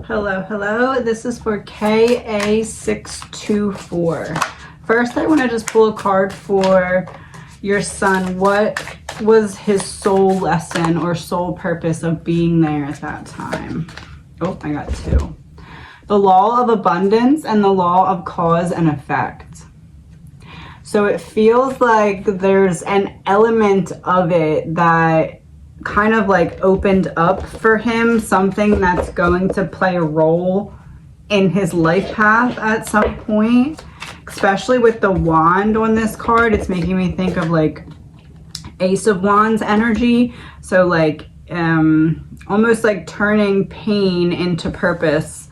Hello. This is for KA624. First, I want to just pull a card for your son. What was his soul lesson or soul purpose of being there at that time? Oh, I got two. The law of abundance and the law of cause and effect. So it feels like there's an element of it that kind of like opened up for him, something that's going to play a role in his life path at some point, especially with the wand on this card. It's making me think of like Ace of Wands energy. So like almost like turning pain into purpose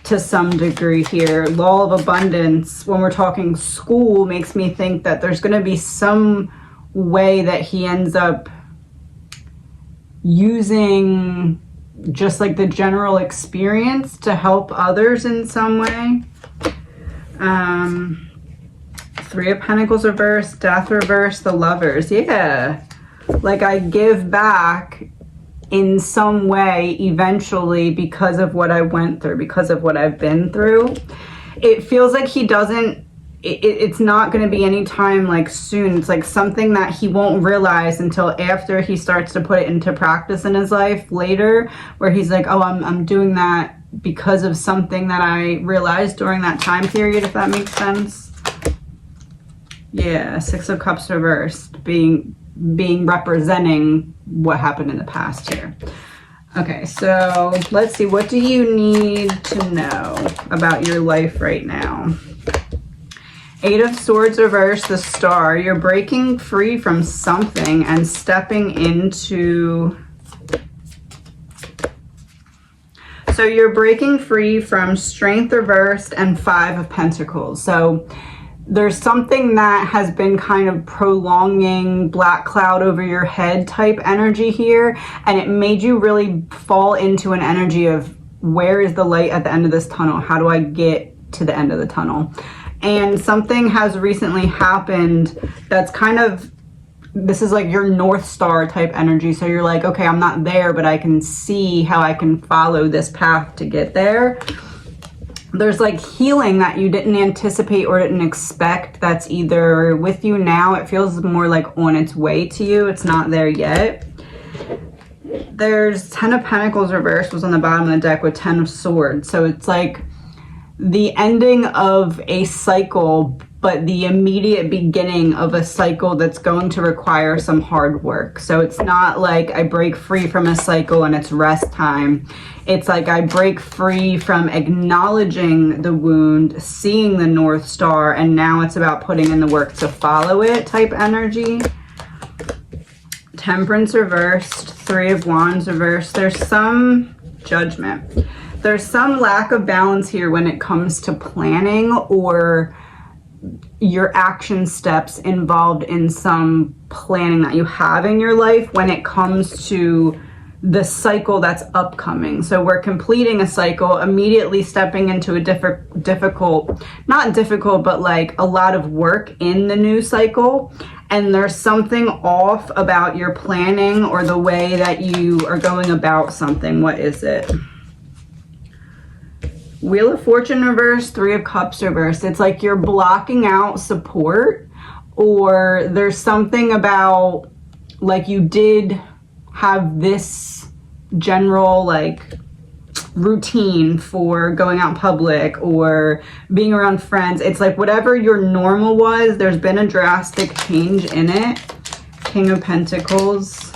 to some degree here. Law of abundance, when we're talking school, makes me think that there's going to be some way that he ends up using just like the general experience to help others in some way. Three of Pentacles reverse, Death reverse, the Lovers. Yeah, like I give back in some way eventually because of what I went through, because of what I've been through. It feels like he doesn't, it's not going to be any time like soon. It's like something that he won't realize until after he starts to put it into practice in his life later, where he's like, oh, I'm doing that because of something that I realized during that time period, if that makes sense. Yeah, Six of Cups reversed, being representing what happened in the past here. Okay, so let's see, what do you need to know about your life right now? Eight of Swords reverse, the Star. You're breaking free from something and stepping into... So you're breaking free from Strength reversed and Five of Pentacles. So there's something that has been kind of prolonging, black cloud over your head type energy here. And it made you really fall into an energy of, where is the light at the end of this tunnel? How do I get to the end of the tunnel? And something has recently happened that's kind of, this is like your North Star type energy. So you're like, okay, I'm not there, but I can see how I can follow this path to get there. There's like healing that you didn't anticipate or didn't expect that's either with you now. It feels more like on its way to you. It's not there yet. There's 10 of Pentacles reversed was on the bottom of the deck with 10 of Swords. So it's like the ending of a cycle, but the immediate beginning of a cycle that's going to require some hard work. So it's not like I break free from a cycle and it's rest time. It's like I break free from acknowledging the wound, seeing the North Star, and now it's about putting in the work to follow it type energy. Temperance reversed, Three of Wands reversed. There's some Judgment. There's some lack of balance here when it comes to planning or your action steps involved in some planning that you have in your life when it comes to the cycle that's upcoming. So we're completing a cycle, immediately stepping into a difficult, not difficult, but like a lot of work in the new cycle. And there's something off about your planning or the way that you are going about something. What is it? Wheel of Fortune reversed, Three of Cups reversed. It's like you're blocking out support, or there's something about like you did have this general like routine for going out in public or being around friends. It's like whatever your normal was, there's been a drastic change in it. King of Pentacles,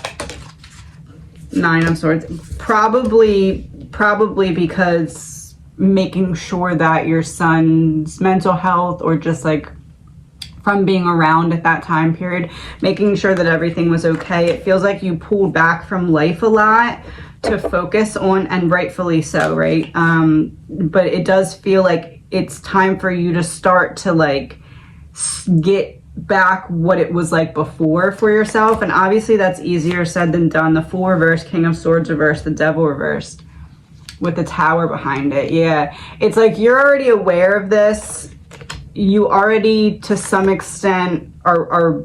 Nine of Swords. Probably because making sure that your son's mental health, or just like from being around at that time period, making sure that everything was okay. It feels like you pulled back from life a lot to focus on, and rightfully so, right? But it does feel like it's time for you to start to like get back what it was like before for yourself. And obviously that's easier said than done. The Fool reversed, King of Swords reversed, the Devil reversed with the Tower behind it. Yeah, it's like you're already aware of this. You already to some extent are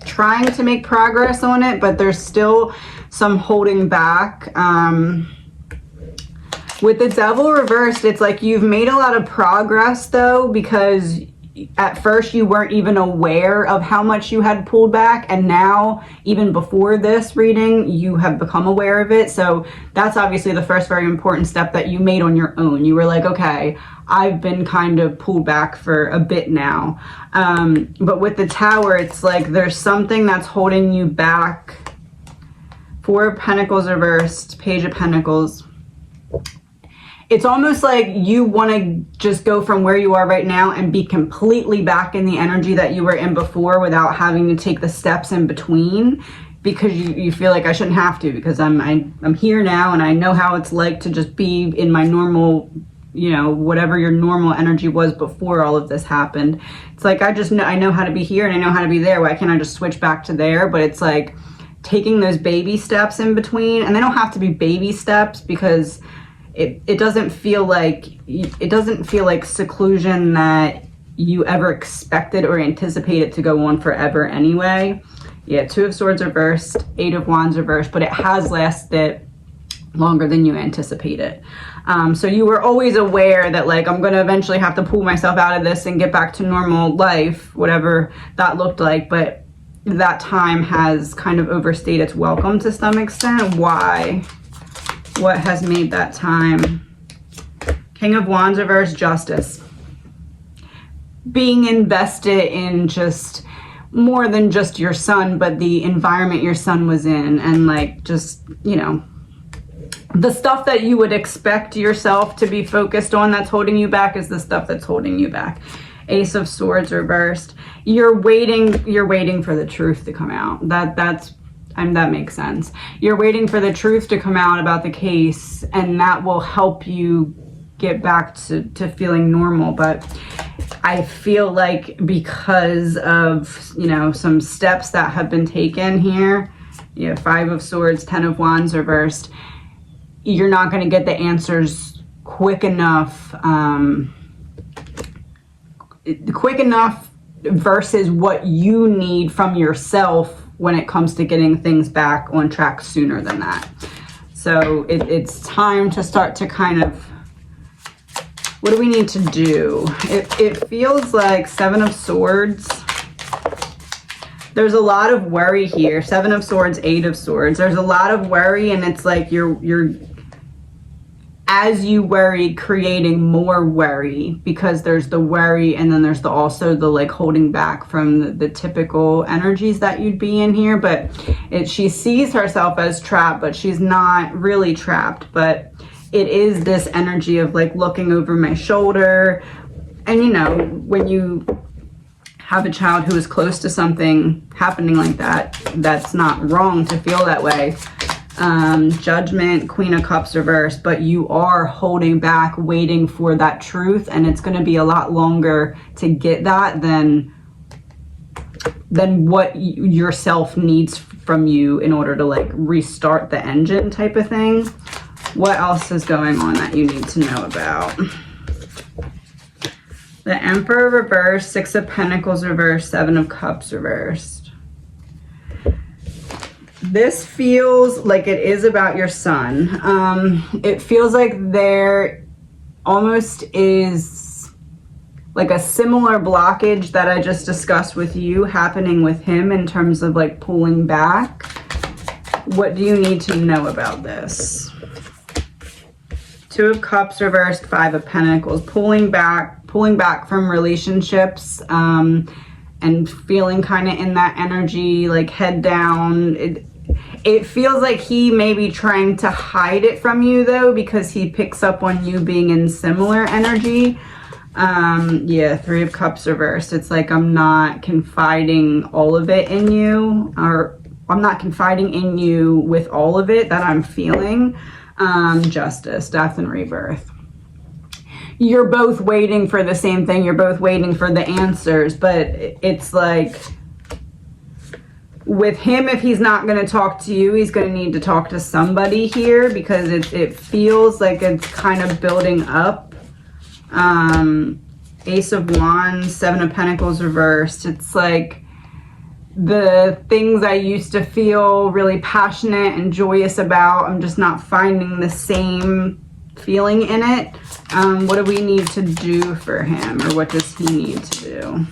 trying to make progress on it, but there's still some holding back. With the Devil reversed, it's like you've made a lot of progress though, because at first you weren't even aware of how much you had pulled back, and now even before this reading you have become aware of it. So that's obviously the first very important step that you made on your own. You were like, okay, I've been kind of pulled back for a bit now. But with the Tower, it's like there's something that's holding you back. Four of Pentacles reversed, Page of Pentacles. It's almost like you want to just go from where you are right now and be completely back in the energy that you were in before without having to take the steps in between, because you feel like I shouldn't have to, because I'm here now and I know how it's like to just be in my normal, you know, whatever your normal energy was before all of this happened. It's like I know how to be here and I know how to be there. Why can't I just switch back to there? But it's like taking those baby steps in between, and they don't have to be baby steps, because it doesn't feel like seclusion that you ever expected or anticipated to go on forever anyway. Yeah, Two of Swords reversed, Eight of Wands reversed, but it has lasted longer than you anticipated. So you were always aware that, like, I'm going to eventually have to pull myself out of this and get back to normal life, whatever that looked like, but that time has kind of overstayed its welcome to some extent. Why? What has made that time? King of Wands reversed, Justice. Being invested in just more than just your son, but the environment your son was in, and like just, you know, the stuff that you would expect yourself to be focused on that's holding you back is the stuff that's holding you back. Ace of Swords reversed. You're waiting for the truth to come out. That makes sense. You're waiting for the truth to come out about the case, and that will help you get back to feeling normal. But I feel like because of, you know, some steps that have been taken here, you know, Five of Swords, Ten of Wands reversed, you're not going to get the answers quick enough versus what you need from yourself when it comes to getting things back on track sooner than that. So it's time to start to kind of, what do we need to do? It feels like Seven of Swords. There's a lot of worry here. Seven of Swords, Eight of Swords. There's a lot of worry, and it's like you're as you worry, creating more worry, because there's the worry and then there's also the like holding back from the typical energies that you'd be in here. But she sees herself as trapped, but she's not really trapped. But it is this energy of like looking over my shoulder. And you know, when you have a child who is close to something happening like that, that's not wrong to feel that way. Judgment, Queen of Cups reversed, but you are holding back, waiting for that truth, and it's going to be a lot longer to get that than what yourself needs from you in order to like restart the engine type of thing. What else is going on that you need to know about? The Emperor reversed, Six of Pentacles reversed, Seven of Cups reversed. This feels like it is about your son. It feels like there almost is like a similar blockage that I just discussed with you happening with him in terms of like pulling back. What do you need to know about this? Two of Cups reversed, Five of Pentacles. Pulling back from relationships, and feeling kind of in that energy, like head down. It feels like he may be trying to hide it from you though, because he picks up on you being in similar energy. Yeah, Three of Cups reversed. It's like I'm not confiding all of it in you, or I'm not confiding in you with all of it that I'm feeling. Justice, Death and Rebirth. You're both waiting for the same thing. You're both waiting for the answers, but it's like with him, if he's not going to talk to you, he's going to need to talk to somebody here, because it feels like it's kind of building up. Ace of Wands, Seven of Pentacles reversed. It's like the things I used to feel really passionate and joyous about, I'm just not finding the same feeling in it. What do we need to do for him, or what does he need to do?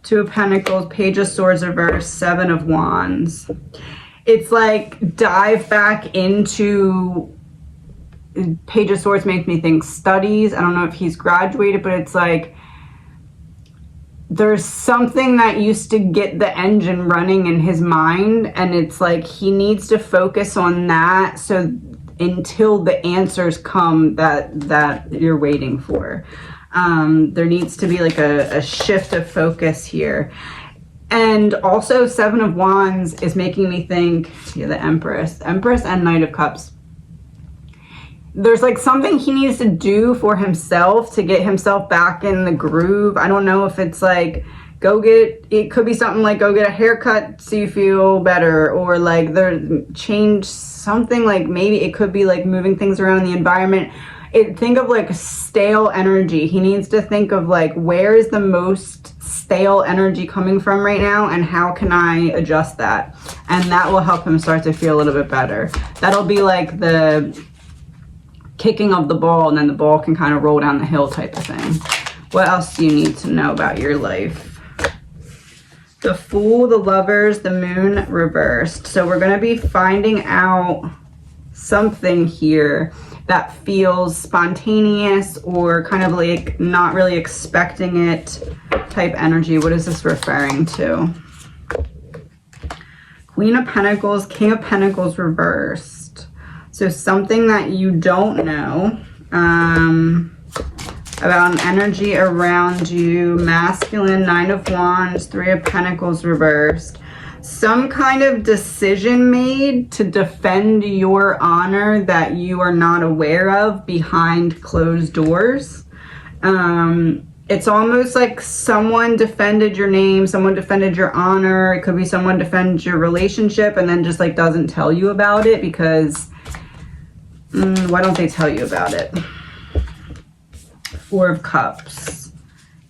Two of Pentacles, Page of Swords reverse, Seven of Wands. It's like dive back into, Page of Swords makes me think studies. I don't know if he's graduated, but it's like there's something that used to get the engine running in his mind, and it's like he needs to focus on that, so until the answers come that you're waiting for. There needs to be like a shift of focus here. And also Seven of Wands is making me think, yeah, the Empress and Knight of Cups. There's like something he needs to do for himself to get himself back in the groove. I don't know if it's like it could be something like go get a haircut so you feel better, or like change something, like maybe it could be like moving things around in the environment. Think of like stale energy. He needs to think of like, where is the most stale energy coming from right now, and how can I adjust that? And that will help him start to feel a little bit better. That'll be like the kicking of the ball, and then the ball can kind of roll down the hill type of thing. What else do you need to know about your life? The Fool, the Lovers, the Moon reversed. So we're going to be finding out something here that feels spontaneous, or kind of like not really expecting it type energy. What is this referring to? Queen of Pentacles, King of Pentacles reversed. So something that you don't know about an energy around you. Masculine, Nine of Wands, Three of Pentacles reversed. Some kind of decision made to defend your honor that you are not aware of behind closed doors. It's almost like someone defended your name, someone defended your honor. It could be someone defends your relationship and then just like doesn't tell you about it because why don't they tell you about it? Four of Cups,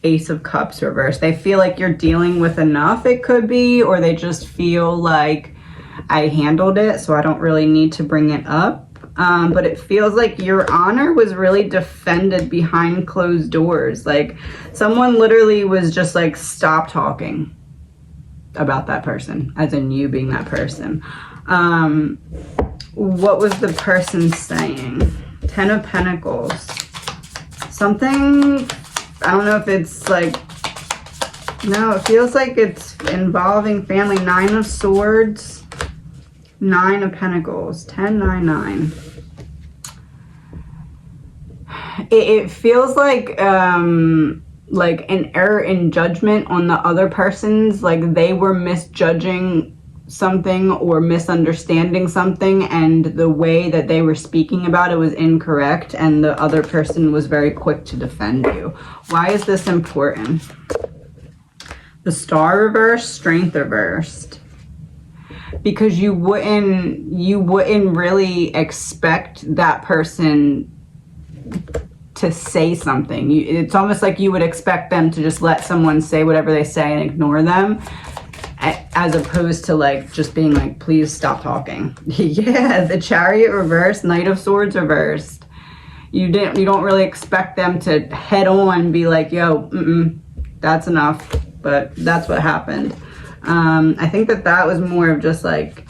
Ace of Cups reversed. They feel like you're dealing with enough, it could be, or they just feel like I handled it, so I don't really need to bring it up. But it feels like your honor was really defended behind closed doors. Like someone literally was just like, stop talking about that person, as in you being that person. What was the person saying? Ten of Pentacles. Something, I don't know if it's like, no, it feels like it's involving family. Nine of Swords, Nine of Pentacles, 10, 9, 9. It feels like an error in judgment on the other person's, like they were misjudging something or misunderstanding something, and the way that they were speaking about it was incorrect, and the other person was very quick to defend you. Why is this important? The Star reversed, Strength reversed. Because you wouldn't really expect that person to say something. It's almost like you would expect them to just let someone say whatever they say and ignore them, as opposed to like just being like, please stop talking. Yeah, the Chariot reversed, Knight of Swords reversed. You don't really expect them to head on be like, yo, that's enough, but that's what happened. I think that was more of just like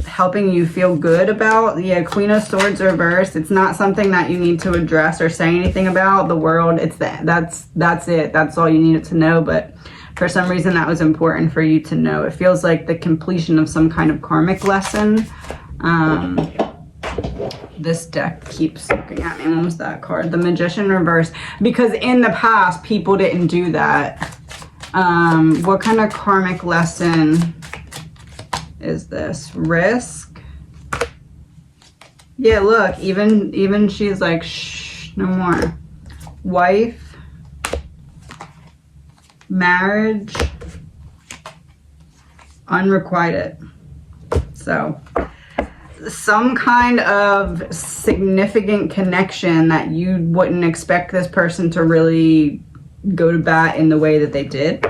helping you feel good about. Yeah, Queen of Swords reversed. It's not something that you need to address or say anything about. The world, that's it. That's all you needed to know. But for some reason that was important for you to know. It feels like the completion of some kind of karmic lesson. This deck keeps looking at me. What was that card? The Magician reversed. Because in the past, people didn't do that. What kind of karmic lesson is this? Risk. Yeah, look, even she's like, shh, no more. Wife. Marriage. Unrequited. So some kind of significant connection that you wouldn't expect this person to really go to bat in the way that they did,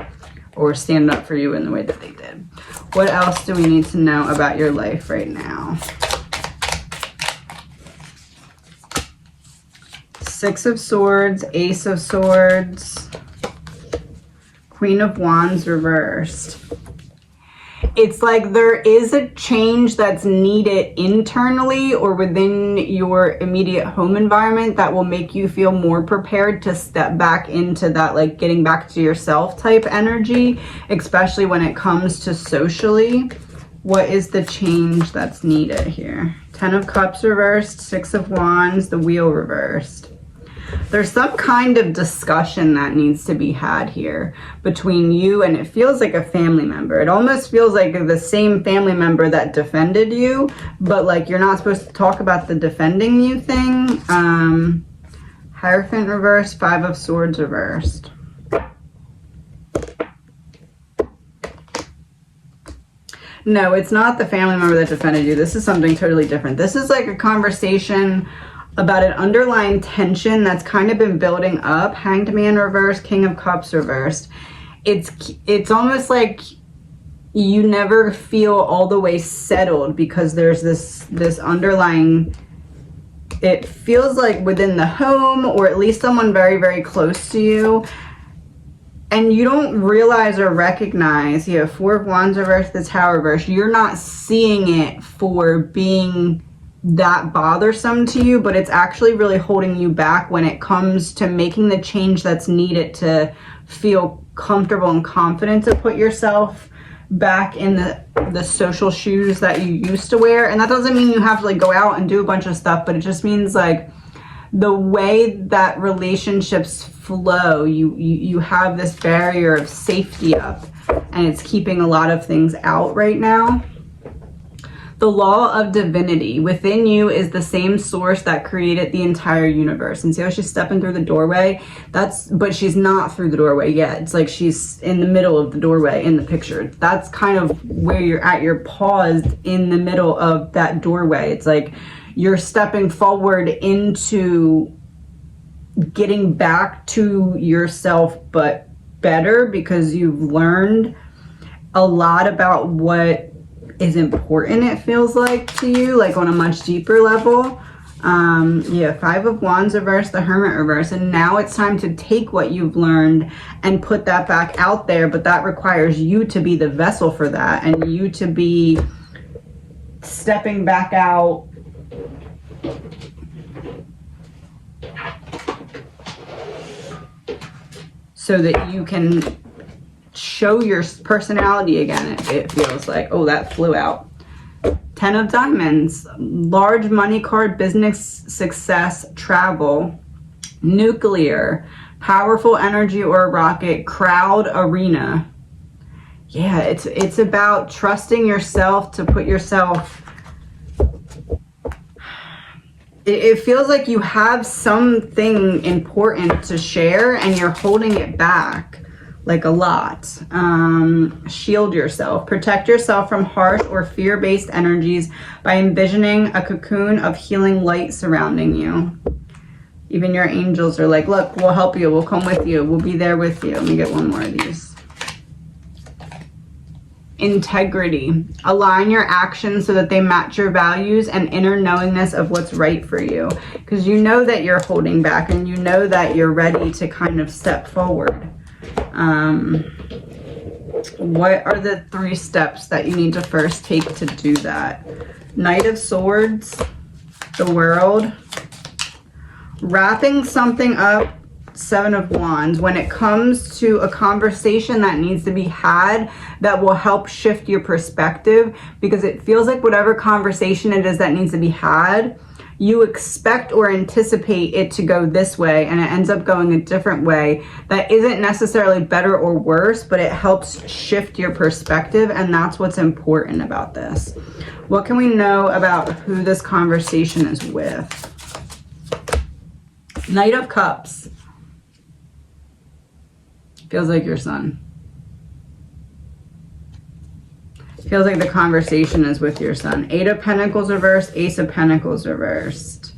or stand up for you in the way that they did. What else do we need to know about your life right now? Six of Swords, Ace of Swords, Queen of Wands reversed. It's like there is a change that's needed internally or within your immediate home environment that will make you feel more prepared to step back into that, like getting back to yourself type energy, especially when it comes to socially. What is the change that's needed here? 10 of Cups reversed, 6 of Wands, the Wheel reversed. There's some kind of discussion that needs to be had here between you, and it feels like a family member. It almost feels like the same family member that defended you, but like you're not supposed to talk about the defending you thing. Hierophant reversed, 5 of Swords reversed. No, it's not the family member that defended you. This is something totally different. This is like a conversation about an underlying tension that's kind of been building up. Hanged Man reversed, King of Cups reversed. It's almost like you never feel all the way settled because there's this underlying, it feels like within the home or at least someone very, very close to you. And you don't realize or recognize, you have 4 of Wands reversed, the Tower reversed. You're not seeing it for being that bothersome to you, but it's actually really holding you back when it comes to making the change that's needed to feel comfortable and confident to put yourself back in the social shoes that you used to wear. And that doesn't mean you have to like go out and do a bunch of stuff, but it just means like the way that relationships flow, you have this barrier of safety up, and it's keeping a lot of things out right now. The law of divinity within you is the same source that created the entire universe. And see how she's stepping through the doorway? But she's not through the doorway yet. It's like she's in the middle of the doorway in the picture. That's kind of where you're at. You're paused in the middle of that doorway. It's like you're stepping forward into getting back to yourself, but better, because you've learned a lot about what is important, it feels like, to you, like on a much deeper level. Yeah, 5 of Wands reversed, the Hermit reversed, and now it's time to take what you've learned and put that back out there, but that requires you to be the vessel for that, and you to be stepping back out so that you can show your personality again. It feels like, oh, that flew out. 10 of Diamonds, large money card, business success, travel, nuclear, powerful energy or a rocket, crowd, arena. Yeah, it's about trusting yourself to put yourself. It feels like you have something important to share and you're holding it back, like a lot. Shield yourself. Protect yourself from harsh or fear-based energies by envisioning a cocoon of healing light surrounding you. Even your angels are like, look, we'll help you. We'll come with you. We'll be there with you. Let me get one more of these. Integrity. Align your actions so that they match your values and inner knowingness of what's right for you. Because you know that you're holding back and you know that you're ready to kind of step forward. What are the 3 steps that you need to first take to do that? Knight of Swords, the World, wrapping something up, 7 of Wands. When it comes to a conversation that needs to be had that will help shift your perspective, because it feels like whatever conversation it is that needs to be had, you expect or anticipate it to go this way and it ends up going a different way. That isn't necessarily better or worse, but it helps shift your perspective, and that's what's important about this. What can we know about who this conversation is with? Knight of Cups. Feels like your son. Feels like the conversation is with your son. 8 of Pentacles reversed, Ace of Pentacles reversed.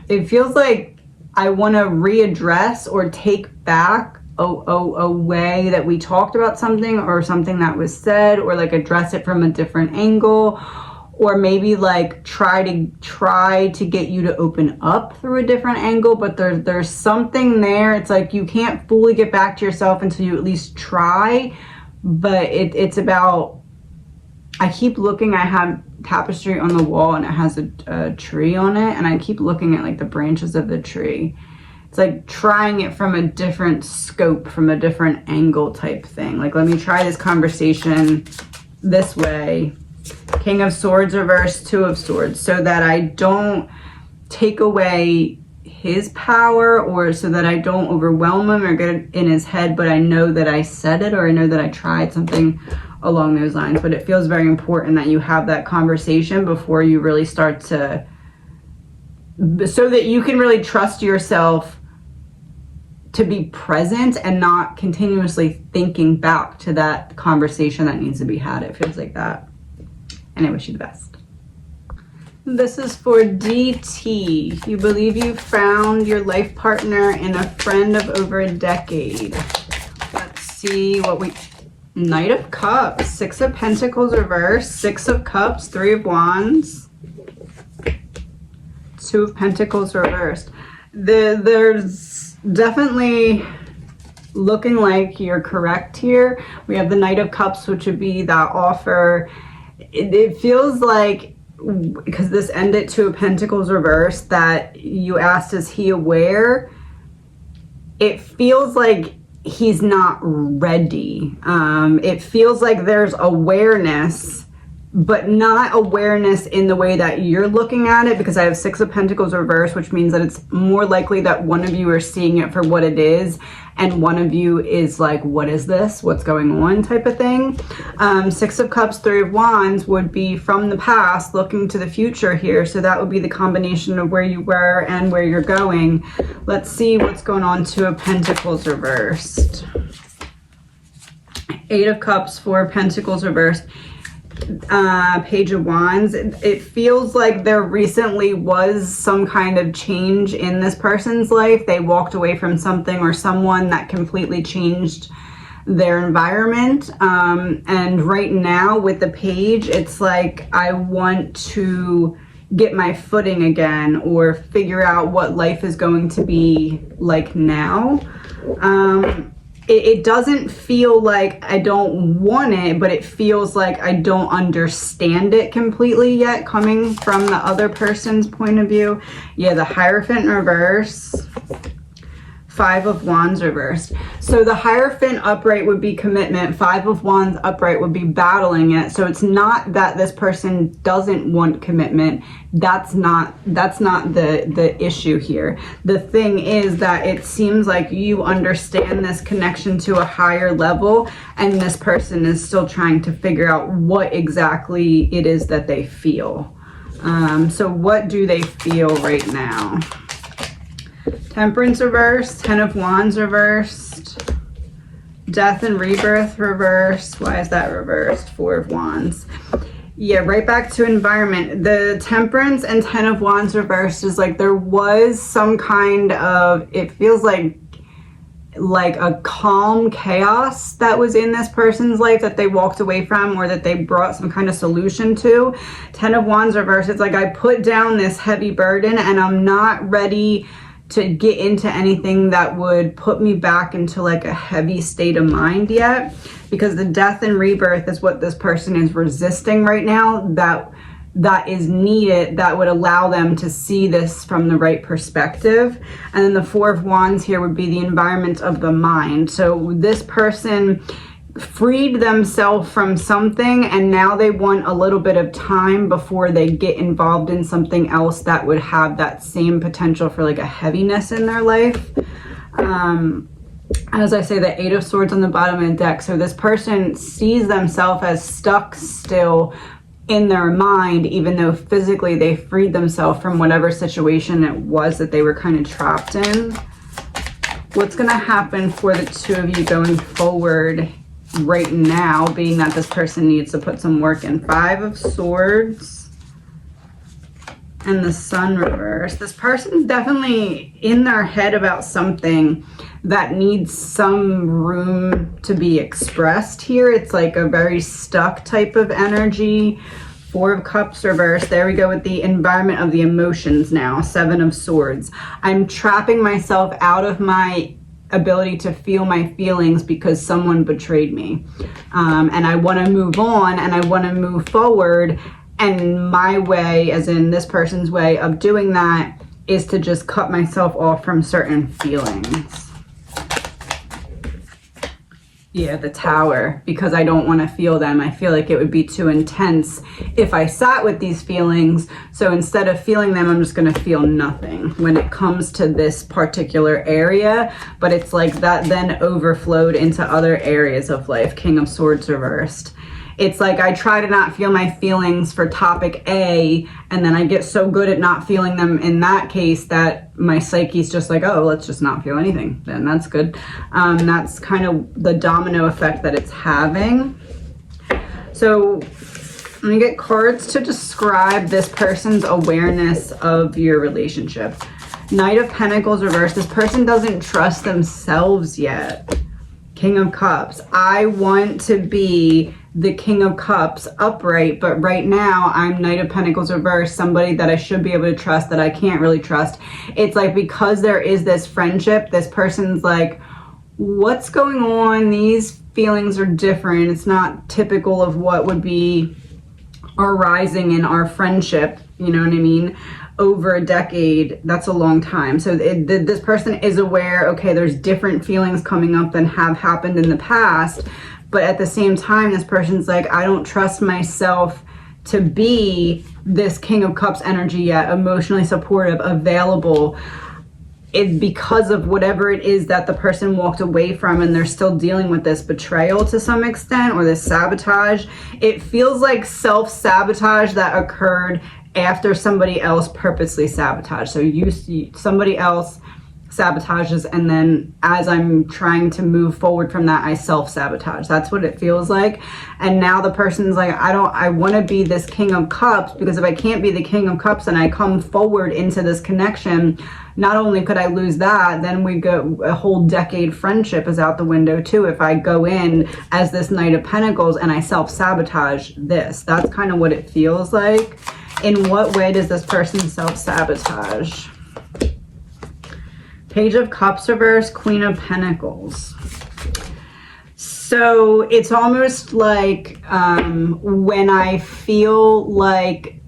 It feels like I want to readdress or take back a way that we talked about something, or something that was said, or like address it from a different angle, or maybe like try to get you to open up through a different angle, but there's something there. It's like you can't fully get back to yourself until you at least try. But it's about, I keep looking, I have tapestry on the wall and it has a tree on it, and I keep looking at like the branches of the tree. It's like trying it from a different scope, from a different angle type thing. Like, let me try this conversation this way. King of Swords reversed, Two of Swords, so that I don't take away his power, or so that I don't overwhelm him or get in his head, but I know that I said it, or I know that I tried something along those lines. But it feels very important that you have that conversation before you really start to, so that you can really trust yourself to be present and not continuously thinking back to that conversation that needs to be had. It feels like that. And I wish you the best. This is for DT. You believe you found your life partner in a friend of over a decade. Let's see what we... Knight of Cups, Six of Pentacles reversed, Six of Cups, Three of Wands, Two of Pentacles reversed. There's definitely looking like you're correct here. We have the Knight of Cups, which would be that offer. It feels like, because this ended Two of Pentacles reversed, that you asked, is he aware? It feels like he's not ready. It feels like there's awareness, but not awareness in the way that you're looking at it, because I have Six of Pentacles reversed, which means that it's more likely that one of you are seeing it for what it is, and one of you is like, what is this? What's going on? Type of thing. Six of Cups, Three of Wands would be from the past looking to the future here. So that would be the combination of where you were and where you're going. Let's see what's going on. Two of Pentacles reversed. Eight of Cups, Four of Pentacles reversed. Page of Wands. It feels like there recently was some kind of change in this person's life. They walked away from something or someone that completely changed their environment. And right now with the page, it's like, I want to get my footing again, or figure out what life is going to be like now. It doesn't feel like I don't want it, but it feels like I don't understand it completely yet, coming from the other person's point of view. Yeah, the Hierophant reverse. Five of Wands reversed. So the Hierophant upright would be commitment. Five of Wands upright would be battling it. So it's not that this person doesn't want commitment. That's not the issue here. The thing is that it seems like you understand this connection to a higher level, and this person is still trying to figure out what exactly it is that they feel. So what do they feel right now? Temperance reversed, Ten of Wands reversed, Death and Rebirth reversed. Why is that reversed? Four of Wands. Yeah, right back to environment. The Temperance and Ten of Wands reversed is like there was some kind of, it feels like a calm chaos that was in this person's life that they walked away from, or that they brought some kind of solution to. Ten of Wands reversed, it's like I put down this heavy burden and I'm not ready to get into anything that would put me back into like a heavy state of mind yet, because the Death and Rebirth is what this person is resisting right now, that is needed, that would allow them to see this from the right perspective. And then the Four of Wands here would be the environment of the mind. So this person freed themselves from something, and now they want a little bit of time before they get involved in something else that would have that same potential for like a heaviness in their life. As I say, the Eight of Swords on the bottom of the deck. So this person sees themselves as stuck still in their mind, even though physically they freed themselves from whatever situation it was that they were kind of trapped in. What's going to happen for the two of you going forward right now, being that this person needs to put some work in? Five of Swords and the Sun reverse. This person's definitely in their head about something that needs some room to be expressed here. It's like a very stuck type of energy Four of Cups reversed. There we go with the environment of the emotions now. Seven of Swords. I'm trapping myself out of my ability to feel my feelings because someone betrayed me. And I want to move on and I want to move forward. And my way, as in this person's way of doing that, is to just cut myself off from certain feelings. Yeah, the Tower, because I don't want to feel them. I feel like it would be too intense if I sat with these feelings. So instead of feeling them, I'm just going to feel nothing when it comes to this particular area. But it's like that then overflowed into other areas of life. King of Swords reversed. It's like I try to not feel my feelings for topic A, and then I get so good at not feeling them in that case that my psyche's just like, oh, let's just not feel anything. Then that's good. That's kind of the domino effect that it's having. So let me get cards to describe this person's awareness of your relationship. Knight of Pentacles reversed. This person doesn't trust themselves yet. King of Cups. I want to be the King of Cups upright, but right now I'm Knight of Pentacles reversed, somebody that I should be able to trust that I can't really trust. It's like because there is this friendship, this person's like, what's going on? These feelings are different. It's not typical of what would be arising in our friendship. You know what I mean? Over a decade, that's a long time. So this person is aware, okay, there's different feelings coming up than have happened in the past. But at the same time, this person's like, I don't trust myself to be this King of Cups energy yet, emotionally supportive, available. Because of whatever it is that the person walked away from, and they're still dealing with this betrayal to some extent, or this sabotage. It feels like self-sabotage that occurred after somebody else purposely sabotaged. So you see somebody else sabotages, and then as I'm trying to move forward from that, I self-sabotage. That's what it feels like. And now the person's like, I want to be this King of Cups, because if I can't be the King of Cups and I come forward into this connection, not only could I lose that, then we go a whole decade friendship is out the window too. If I go in as this Knight of Pentacles and I self-sabotage this, that's kind of what it feels like. In what way does this person self-sabotage? Page of Cups reversed, Queen of Pentacles. So it's almost like when I feel like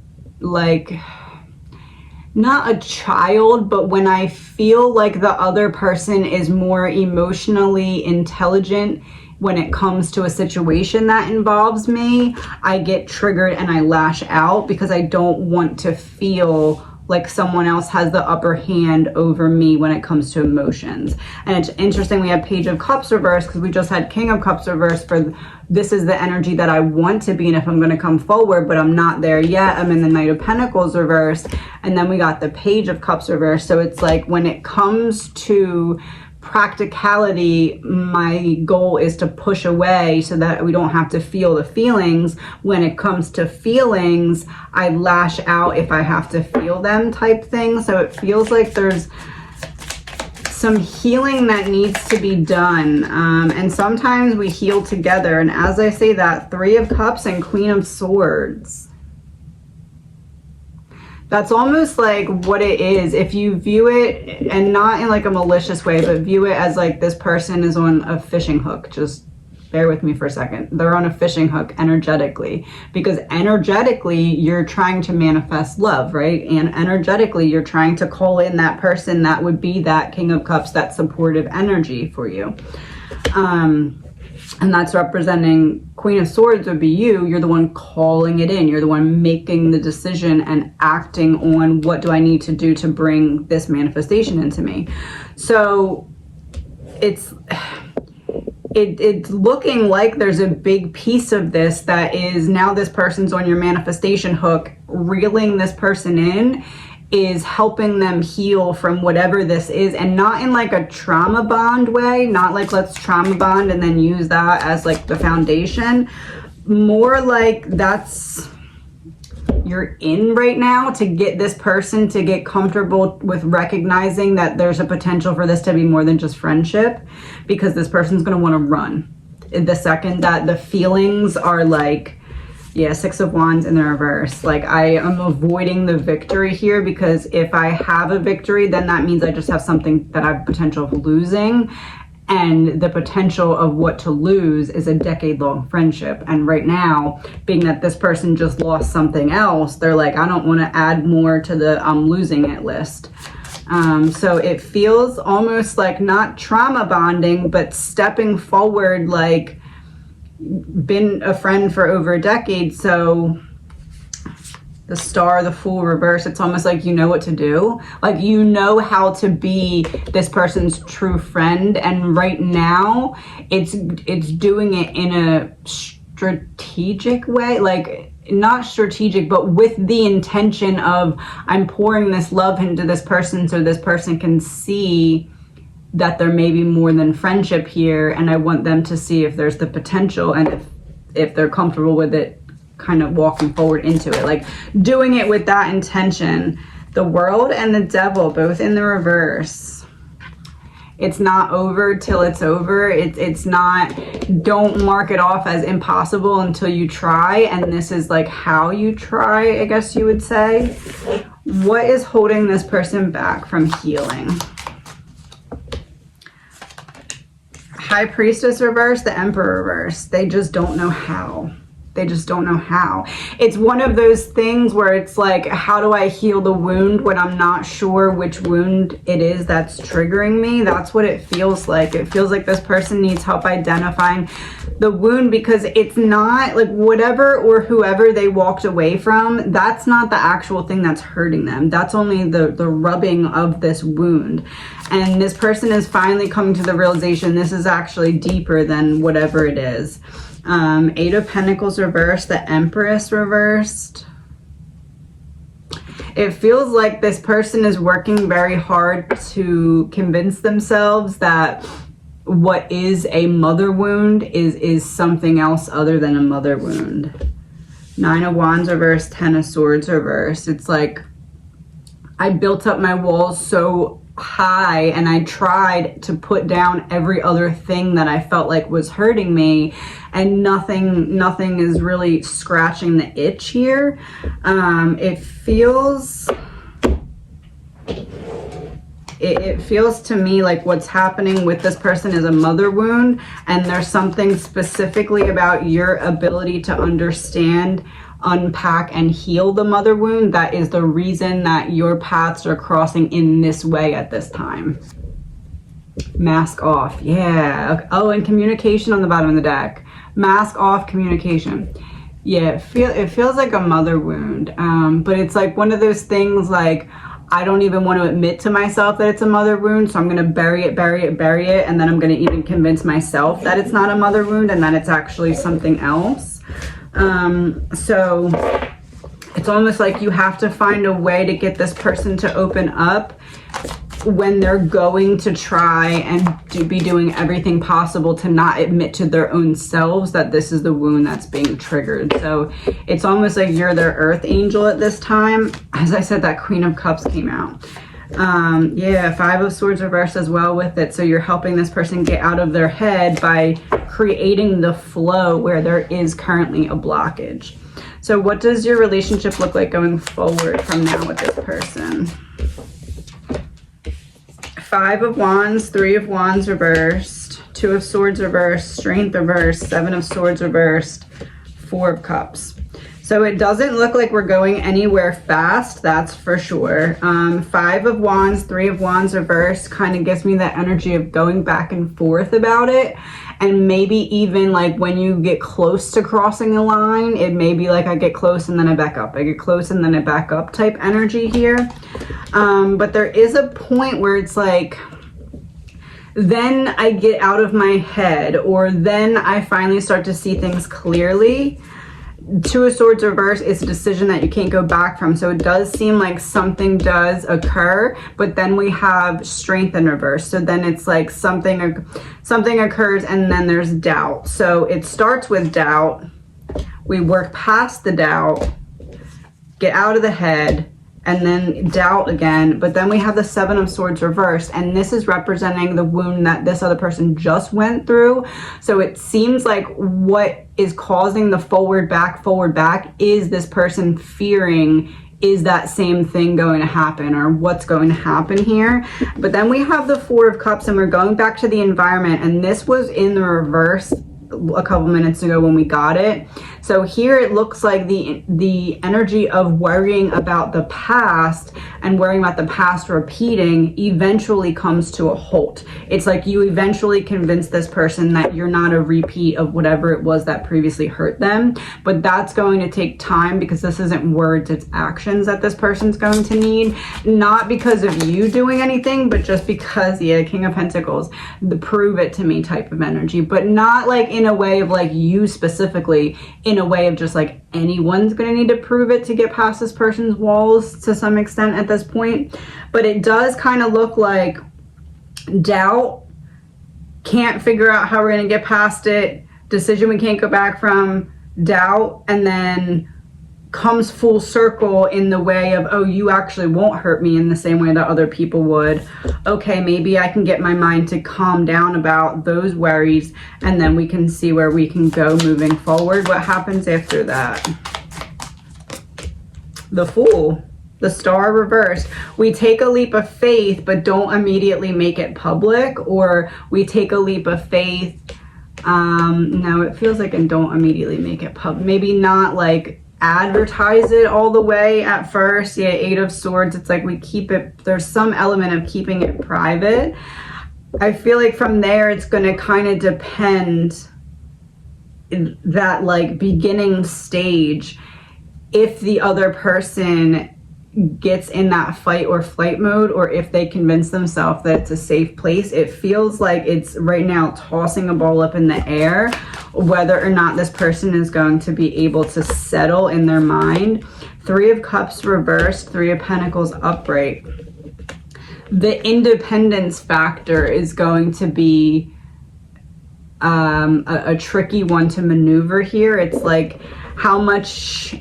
not a child, but when I feel like the other person is more emotionally intelligent when it comes to a situation that involves me, I get triggered and I lash out because I don't want to feel like someone else has the upper hand over me when it comes to emotions. And it's interesting, we have Page of Cups reversed because we just had King of Cups reversed for this is the energy that I want to be in if I'm going to come forward, but I'm not there yet. I'm in the Knight of Pentacles reversed, and then we got the Page of Cups reversed. So it's like when it comes to practicality, my goal is to push away so that we don't have to feel the feelings. When it comes to feelings, I lash out if I have to feel them type thing. So it feels like there's some healing that needs to be done. And sometimes we heal together. And as I say that, Three of Cups and Queen of Swords. That's almost like what it is. If you view it, and not in like a malicious way, but view it as like this person is on a fishing hook. Just bear with me for a second. They're on a fishing hook energetically, because energetically you're trying to manifest love, right? And energetically you're trying to call in that person that would be that King of Cups, that supportive energy for you. And that's representing Queen of Swords would be you. You're the one calling it in. You're the one making the decision and acting on what do I need to do to bring this manifestation into me. So it's looking like there's a big piece of this that is now this person's on your manifestation hook. Reeling this person in is helping them heal from whatever this is, and not in like a trauma bond way, not like let's trauma bond and then use that as like the foundation. More like that's you're in right now to get this person to get comfortable with recognizing that there's a potential for this to be more than just friendship, because this person's going to want to run the second that the feelings are like Yeah, Six of Wands in the reverse. Like, I am avoiding the victory here, because if I have a victory, then that means I just have something that I have potential of losing. And the potential of what to lose is a decade-long friendship. And right now, being that this person just lost something else, they're like, I don't want to add more to the I'm losing it list. So it feels almost like not trauma bonding, but stepping forward, like, been a friend for over a decade. So the Star, the Fool reverse, it's almost like you know what to do. Like, you know how to be this person's true friend. And right now it's doing it in a strategic way, like not strategic, but with the intention of, I'm pouring this love into this person so this person can see that there may be more than friendship here, and I want them to see if there's the potential, and if they're comfortable with it, kind of walking forward into it, like doing it with that intention. The World and the Devil, both in the reverse. It's not over till it's over. It's not, don't mark it off as impossible until you try, and this is like how you try, I guess you would say. What is holding this person back from healing? High Priestess reverse, the Emperor reverse. They just don't know how. They just don't know how. It's one of those things where it's like, how do I heal the wound when I'm not sure which wound it is that's triggering me? That's what it feels like. It feels like this person needs help identifying the wound, because it's not like whatever or whoever they walked away from, that's not the actual thing that's hurting them. That's only the rubbing of this wound. And this person is finally coming to the realization this is actually deeper than whatever it is. Eight of Pentacles reversed, the Empress reversed. It feels like this person is working very hard to convince themselves that what is a mother wound is something else other than a mother wound. Nine of Wands reversed, Ten of Swords reversed. It's like, I built up my walls so high and I tried to put down every other thing that I felt like was hurting me, and nothing is really scratching the itch here. It feels to me like what's happening with this person is a mother wound, and there's something specifically about your ability to understand, unpack, and heal the mother wound that is the reason that your paths are crossing in this way at this time. Mask off. Yeah. Oh, and communication on the bottom of the deck. Mask off, communication. Yeah, it feels like a mother wound. But it's like one of those things, like, I don't even want to admit to myself that it's a mother wound, so I'm going to bury it, and then I'm going to even convince myself that it's not a mother wound and that it's actually something else. So it's almost like you have to find a way to get this person to open up when they're going to try and be doing everything possible to not admit to their own selves that this is the wound that's being triggered. So it's almost like you're their earth angel at this time. As I said, that Queen of Cups came out. Yeah, Five of Swords reversed as well with it. So you're helping this person get out of their head by creating the flow where there is currently a blockage. So what does your relationship look like going forward from now with this person? Five of Wands, Three of Wands reversed, Two of Swords reversed, Strength reversed, Seven of Swords reversed, Four of Cups. So it doesn't look like we're going anywhere fast, that's for sure. Five of Wands, Three of Wands reversed kind of gives me that energy of going back and forth about it. And maybe even like when you get close to crossing a line, it may be like I get close and then I back up. I get close and then I back up type energy here. But there is a point where it's like, then I get out of my head, or then I finally start to see things clearly. Two of Swords reverse is a decision that you can't go back from. So it does seem like something does occur, but then we have Strength in reverse. So then it's like something occurs and then there's doubt. So it starts with doubt. We work past the doubt, get out of the head, and then doubt again. But then we have the Seven of Swords reversed, and this is representing the wound that this other person just went through. So it seems like what is causing the forward back is this person fearing, is that same thing going to happen, or what's going to happen here? But then we have the Four of Cups, and we're going back to the environment, and this was in the reverse a couple minutes ago when we got it. So here it looks like the energy of worrying about the past and worrying about the past repeating eventually comes to a halt. It's like you eventually convince this person that you're not a repeat of whatever it was that previously hurt them, but that's going to take time, because this isn't words, it's actions that this person's going to need, not because of you doing anything, but just because, yeah, King of Pentacles, the prove it to me type of energy, but not like in a way of like you specifically, in a way of just like anyone's going to need to prove it to get past this person's walls to some extent at this point. But it does kind of look like doubt, can't figure out how we're going to get past it, decision we can't go back from, doubt, and then comes full circle in the way of, oh, you actually won't hurt me in the same way that other people would. Okay, maybe I can get my mind to calm down about those worries, and then we can see where we can go moving forward. What happens after that? The Fool, the Star reversed. We take a leap of faith, but don't immediately make it public, or we take a leap of faith. No, it feels like, and don't immediately make it public. Maybe not like advertise it all the way at first. Yeah, Eight of Swords, it's like we keep it, there's some element of keeping it private. I feel like from there it's going to kind of depend, that like beginning stage, if the other person gets in that fight or flight mode, or if they convince themselves that it's a safe place. It feels like it's right now tossing a ball up in the air, whether or not this person is going to be able to settle in their mind. Three of Cups reversed, Three of Pentacles upright. The independence factor is going to be a tricky one to maneuver here. It's like, how much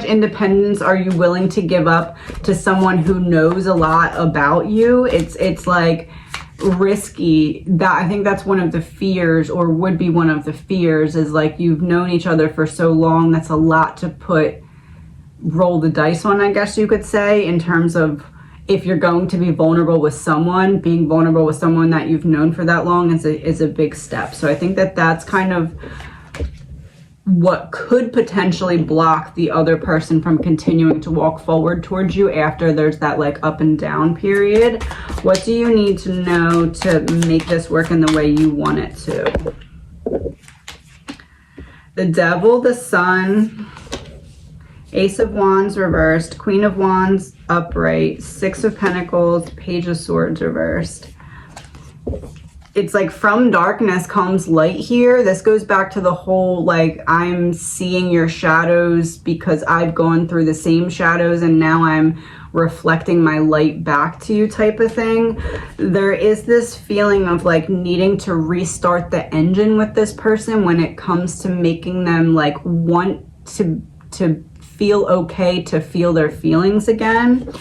independence are you willing to give up to someone who knows a lot about you? It's like risky. That, I think that's one of the fears, or would be one of the fears, is like you've known each other for so long. That's a lot to roll the dice on, I guess you could say, in terms of if you're going to be vulnerable with someone, being vulnerable with someone that you've known for that long is a big step. So I think that that's kind of what could potentially block the other person from continuing to walk forward towards you after there's that like up and down period. What do you need to know to make this work in the way you want it to? The Devil, the Sun, Ace of Wands reversed, Queen of Wands upright, Six of Pentacles, Page of Swords reversed. It's like from darkness comes light here. This goes back to the whole like, I'm seeing your shadows because I've gone through the same shadows and now I'm reflecting my light back to you type of thing. There is this feeling of like needing to restart the engine with this person when it comes to making them like want to feel okay, to feel their feelings again.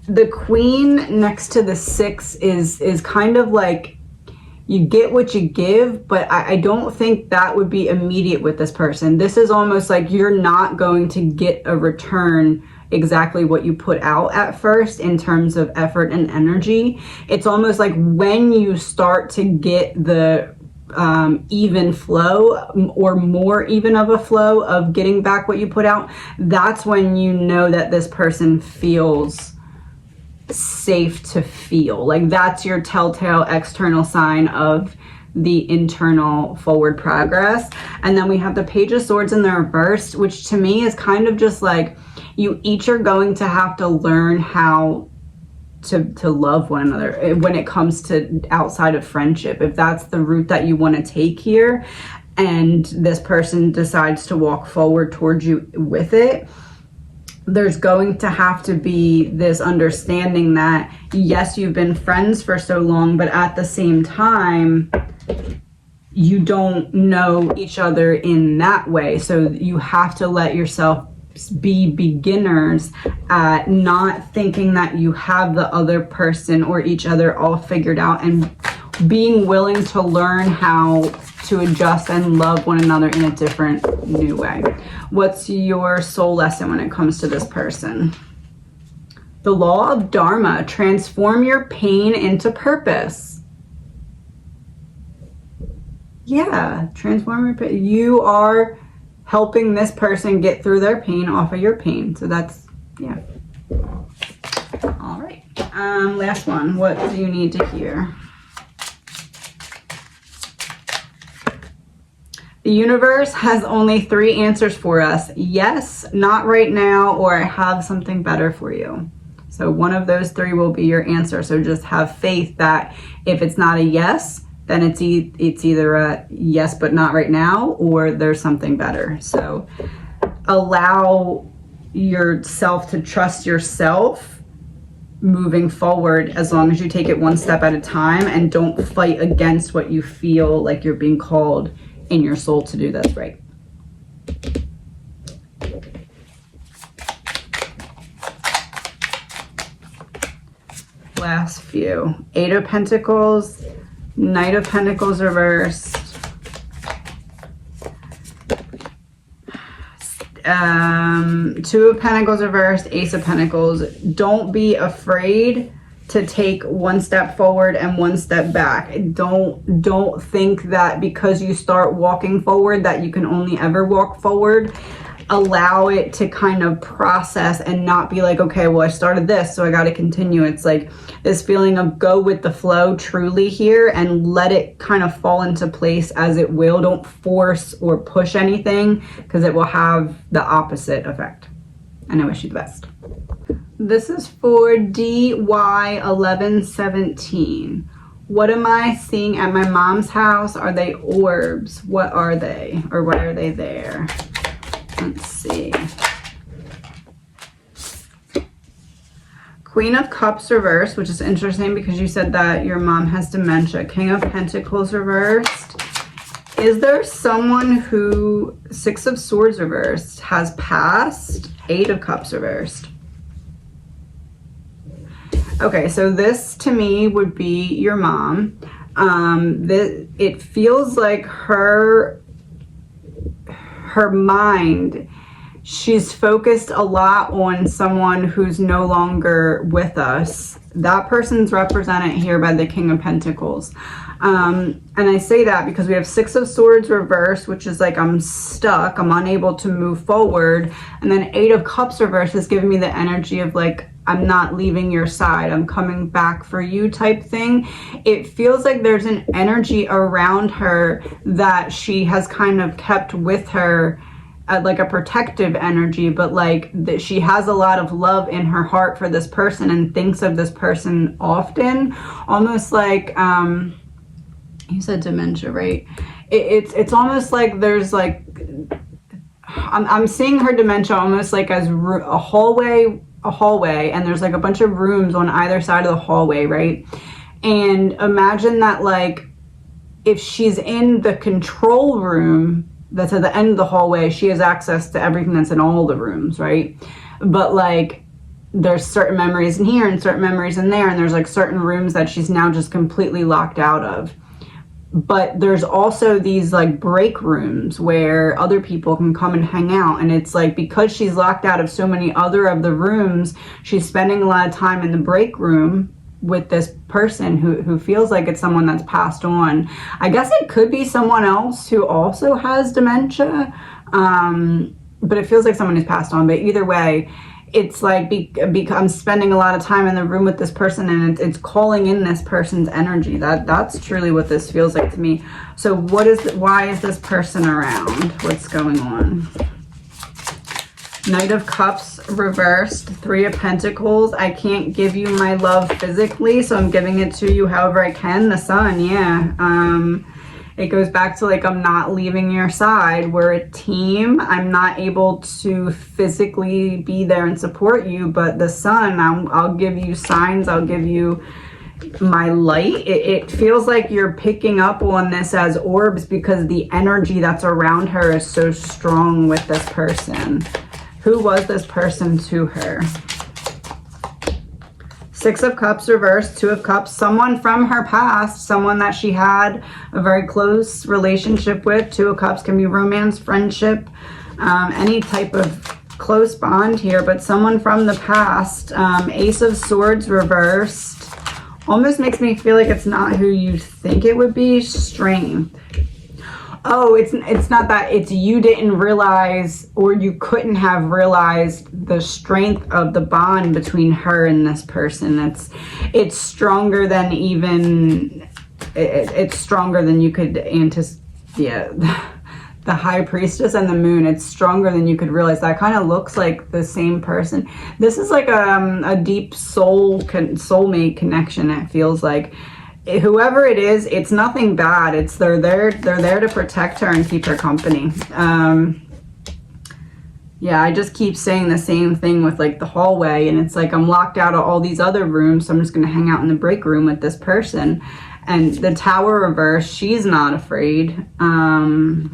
The Queen next to the Six is kind of like, you get what you give, but I don't think that would be immediate with this person. This is almost like you're not going to get a return exactly what you put out at first in terms of effort and energy. It's almost like when you start to get the even flow, or more even of a flow of getting back what you put out, that's when you know that this person feels safe to feel. Like that's your telltale external sign of the internal forward progress. And then we have the Page of Swords in the reverse, which to me is kind of just like you each are going to have to learn how to love one another when it comes to outside of friendship, if that's the route that you want to take here and this person decides to walk forward towards you with it. There's going to have to be this understanding that yes, you've been friends for so long, but at the same time you don't know each other in that way. So you have to let yourself be beginners at not thinking that you have the other person or each other all figured out, and being willing to learn how to adjust and love one another in a different, new way. What's your soul lesson when it comes to this person? The law of Dharma, transform your pain into purpose. Yeah, transform your pain. You are helping this person get through their pain off of your pain. So that's, yeah. All right. Last one. What do you need to hear? The universe has only 3 answers for us. Yes, not right now, or I have something better for you. So one of those 3 will be your answer. So just have faith that if it's not a yes, then it's either a yes but not right now, or there's something better. So allow yourself to trust yourself moving forward, as long as you take it one step at a time and don't fight against what you feel like you're being called in your soul to do. That's right. Last few. 8 of Pentacles, Knight of Pentacles reversed, 2 of Pentacles reversed, Ace of Pentacles. Don't be afraid to take one step forward and one step back. Don't think that because you start walking forward that you can only ever walk forward. Allow it to kind of process and not be like, okay, well, I started this, so I got to continue. It's like this feeling of go with the flow truly here and let it kind of fall into place as it will. Don't force or push anything, because it will have the opposite effect. And I wish you the best. This is for DY1117. What am I seeing at my mom's house? Are they orbs? What are they? Or why are they there? Let's see. Queen of Cups reversed, which is interesting because you said that your mom has dementia. King of Pentacles reversed. Is there someone who, 6 of Swords reversed, has passed? 8 of Cups reversed. Okay, so this to me would be your mom. It feels like her mind, she's focused a lot on someone who's no longer with us. That person's represented here by the King of Pentacles. And I say that because we have 6 of Swords reversed, which is like I'm stuck, I'm unable to move forward. And then 8 of Cups reversed is giving me the energy of like, I'm not leaving your side, I'm coming back for you type thing. It feels like there's an energy around her that she has kind of kept with her, like a protective energy, but like that she has a lot of love in her heart for this person and thinks of this person often. Almost like, you said dementia, right? It's almost like there's like, I'm seeing her dementia almost like as a hallway, and there's like a bunch of rooms on either side of the hallway, right? And imagine that like if she's in the control room that's at the end of the hallway, she has access to everything that's in all the rooms, right? But like there's certain memories in here and certain memories in there, and there's like certain rooms that she's now just completely locked out of. But there's also these like break rooms where other people can come and hang out. And it's like, because she's locked out of so many other of the rooms, she's spending a lot of time in the break room with this person who feels like it's someone that's passed on. I guess it could be someone else who also has dementia. But it feels like someone who's passed on. But either way, it's like I'm spending a lot of time in the room with this person, and it's calling in this person's energy. That's truly what this feels like to me. So why is this person around? What's going on? Knight of Cups reversed, 3 of Pentacles. I can't give you my love physically, so I'm giving it to you however I can. The Sun, yeah. It goes back to like, I'm not leaving your side. We're a team. I'm not able to physically be there and support you, but the Sun, I'll give you signs. I'll give you my light. It feels like you're picking up on this as orbs because the energy that's around her is so strong with this person Who was this person to her? Six of Cups reversed, Two of Cups, someone from her past, someone that she had a very close relationship with. Two of Cups can be romance, friendship, any type of close bond here, but someone from the past. Ace of Swords reversed. Almost makes me feel like it's not who you think it would be. Strength. Oh, it's not that. It's you didn't realize, or you couldn't have realized the strength of the bond between her and this person. It's stronger than even, it's stronger than you could anticipate. Yeah. The High Priestess and the Moon, it's stronger than you could realize. That kind of looks like the same person. This is like a deep soulmate connection, it feels like. Whoever it is, it's nothing bad. It's they're there to protect her and keep her company. Yeah, I just keep saying the same thing with like the hallway, and it's like I'm locked out of all these other rooms, so I'm just gonna hang out in the break room with this person. And the Tower reverse, she's not afraid. I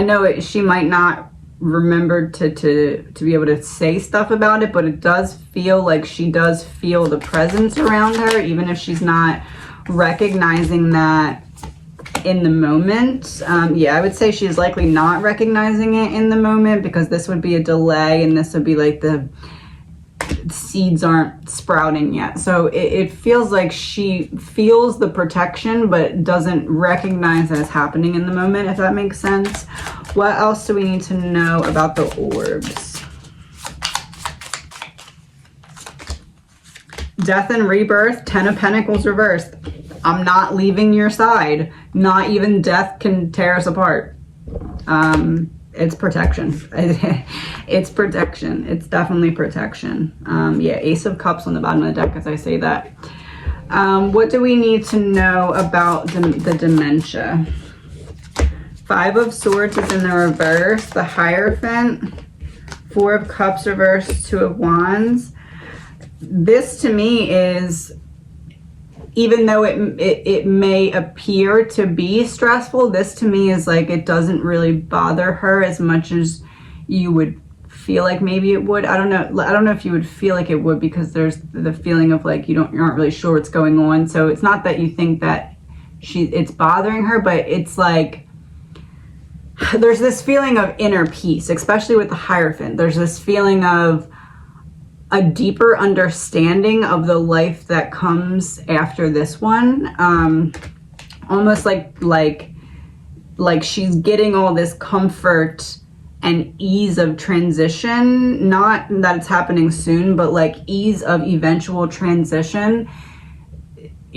know she might not remember to be able to say stuff about it, but it does feel like she does feel the presence around her, even if she's not recognizing that in the moment. Yeah, I would say she's likely not recognizing it in the moment, because this would be a delay, and this would be like the seeds aren't sprouting yet. So it feels like she feels the protection but doesn't recognize that it's happening in the moment, if that makes sense. What else do we need to know about the orbs? Death and rebirth, Ten of Pentacles reversed. I'm not leaving your side. Not even death can tear us apart. It's protection. It's protection. It's definitely protection. Yeah, Ace of Cups on the bottom of the deck as I say that. What do we need to know about the dementia? Five of Swords is in the reverse. The Hierophant. Four of Cups reversed. Two of Wands. This to me is, even though it may appear to be stressful, this to me is like it doesn't really bother her as much as you would feel like maybe it would. I don't know if you would feel like it would, because there's the feeling of like you aren't really sure what's going on. So it's not that you think that it's bothering her, but it's like there's this feeling of inner peace, especially with the Hierophant. There's this feeling of a deeper understanding of the life that comes after this one. Almost like she's getting all this comfort and ease of transition. Not that it's happening soon, but like ease of eventual transition.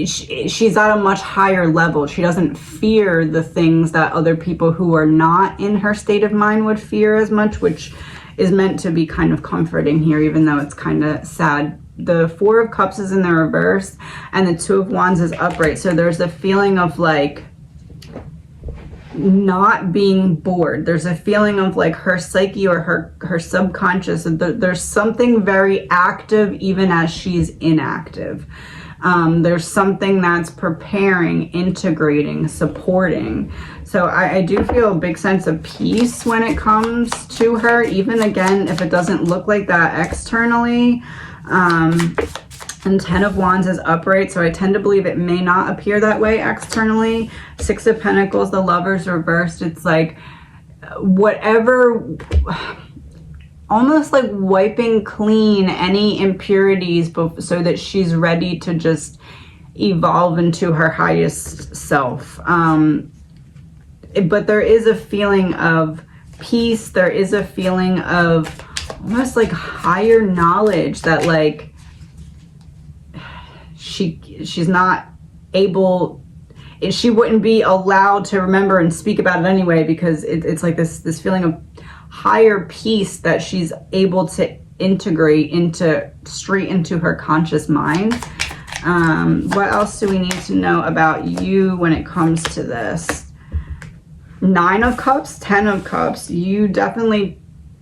She's at a much higher level. She doesn't fear the things that other people who are not in her state of mind would fear as much, which is meant to be kind of comforting here, even though it's kind of sad. The Four of Cups is in the reverse, and the Two of Wands is upright. So there's a feeling of like not being bored. There's a feeling of like her psyche or her subconscious. There's something very active even as she's inactive. There's something that's preparing, integrating, supporting. So I do feel a big sense of peace when it comes to her, even again, if it doesn't look like that externally. And Ten of Wands is upright, so I tend to believe it may not appear that way externally. Six of Pentacles, the Lover's reversed. It's like whatever, almost like wiping clean any impurities so that she's ready to just evolve into her highest self. But there is a feeling of peace. There is a feeling of almost like higher knowledge that like she's not able, she wouldn't be allowed to remember and speak about it anyway, because it's like this feeling of higher peace that she's able to integrate straight into her conscious mind. What else do we need to know about you when it comes to this? Nine of Cups, Ten of Cups. You definitely